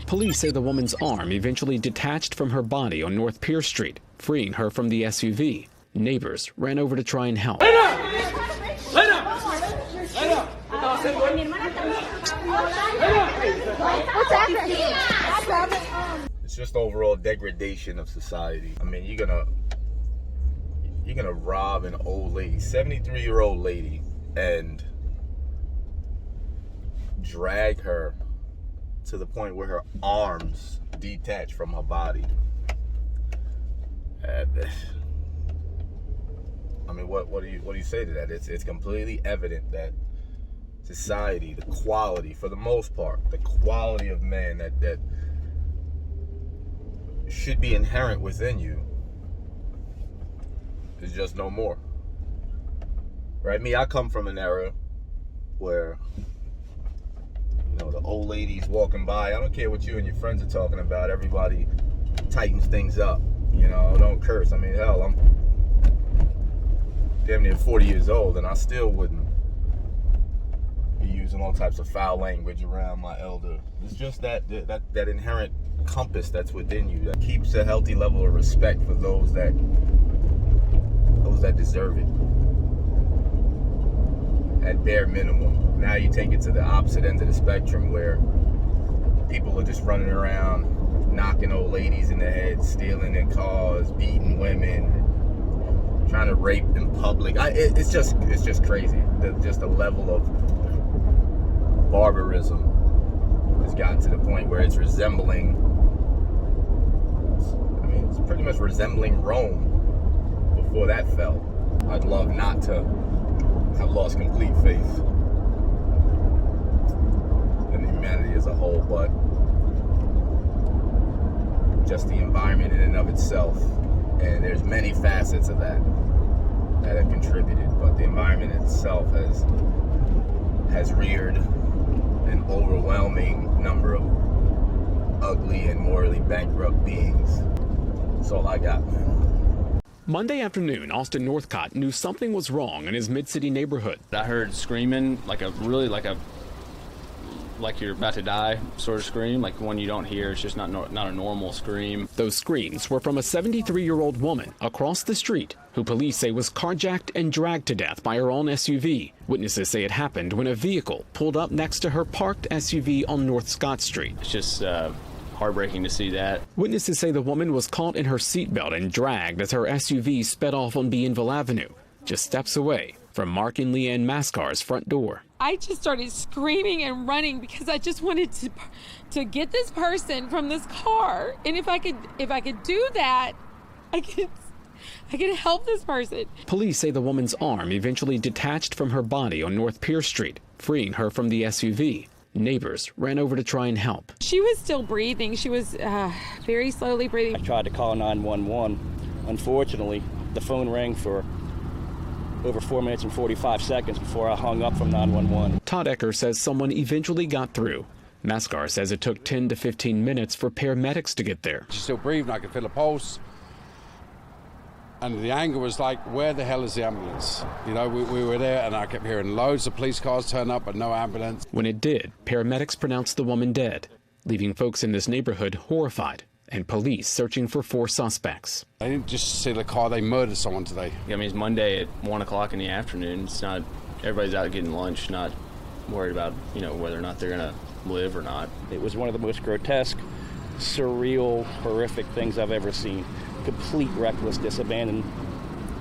Police say the woman's arm eventually detached from her body on North Pierce Street, freeing her from the SUV. Neighbors ran over to try and help. It's just overall degradation of society. I mean, you're gonna rob an old lady, 73-year-old lady, and drag her to the point where her arms detach from her body. I mean, what do you say to that? It's completely evident that society, the quality, for the most part, the quality of man that should be inherent within you is just no more. Right? I come from an era where, you know, the old ladies walking by, I don't care what you and your friends are talking about, everybody tightens things up, you know, don't curse. I mean, hell, I'm damn near 40 years old and I still wouldn't be using all types of foul language around my elder. It's just that inherent compass that's within you that keeps a healthy level of respect for those that deserve it. At bare minimum. Now you take it to the opposite end of the spectrum where people are just running around knocking old ladies in the head, stealing their cars, beating women, trying to rape in public. It's just crazy. Just the level of barbarism has gotten to the point where it's resembling, I mean, it's pretty much resembling Rome before that fell. I'd love not to have lost complete faith in humanity as a whole, but just the environment in and of itself, and there's many facets of that have contributed, but the environment itself has reared an overwhelming number of ugly and morally bankrupt beings. That's all I got, man. Monday afternoon, Austin Northcott knew something was wrong in his mid-city neighborhood. I heard screaming, like you're about to die sort of scream, like one you don't hear. It's just not a normal scream. Those screams were from a 73-year-old woman across the street who police say was carjacked and dragged to death by her own SUV. Witnesses say it happened when a vehicle pulled up next to her parked SUV on North Scott Street. It's just heartbreaking to see that. Witnesses say the woman was caught in her seatbelt and dragged as her SUV sped off on Bienville Avenue, just steps away from Mark and Leanne Mascar's front door. I just started screaming and running because I just wanted to get this person from this car. And if I could do that, I could help this person. Police say the woman's arm eventually detached from her body on North Pierce Street, freeing her from the SUV. Neighbors ran over to try and help. She was still breathing. She was very slowly breathing. I tried to call 911. Unfortunately, the phone rang for over 4 minutes and 45 seconds before I hung up from 911. Todd Ecker says someone eventually got through. Mascar says it took 10 to 15 minutes for paramedics to get there. She's still breathing. I could feel a pulse. And the anger was like, where the hell is the ambulance? You know, we were there and I kept hearing loads of police cars turn up but no ambulance. When it did, paramedics pronounced the woman dead, leaving folks in this neighborhood horrified and police searching for 4 suspects. They didn't just steal a car, they murdered someone today. I mean, it's Monday at 1 o'clock in the afternoon. It's not, everybody's out getting lunch, not worried about, you know, whether or not they're going to live or not. It was one of the most grotesque, surreal, horrific things I've ever seen. Complete recklessness, abandon,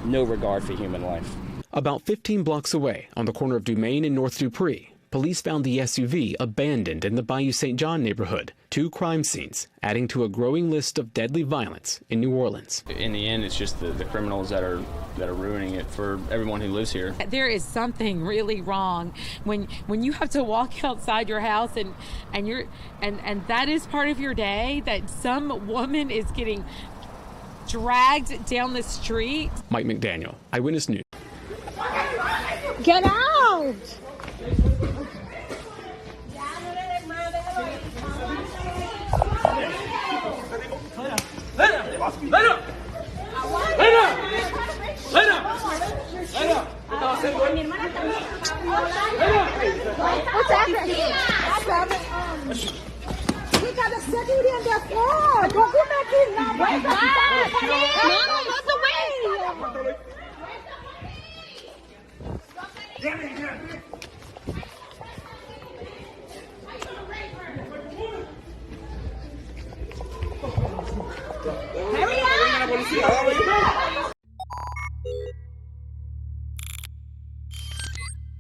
no regard for human life. About 15 blocks away, on the corner of Dumaine and North Dupree, police found the SUV abandoned in the Bayou St. John neighborhood. 2 crime scenes, adding to a growing list of deadly violence in New Orleans. In the end, it's just the criminals that are ruining it for everyone who lives here. There is something really wrong when you have to walk outside your house and that is part of your day, that some woman is getting dragged down the street. Mike McDaniel, Eyewitness News. Get out! Let up! What's happening? We got a security on the floor. Don't come back in now. Wait, Mama, what's the way? Hurry up!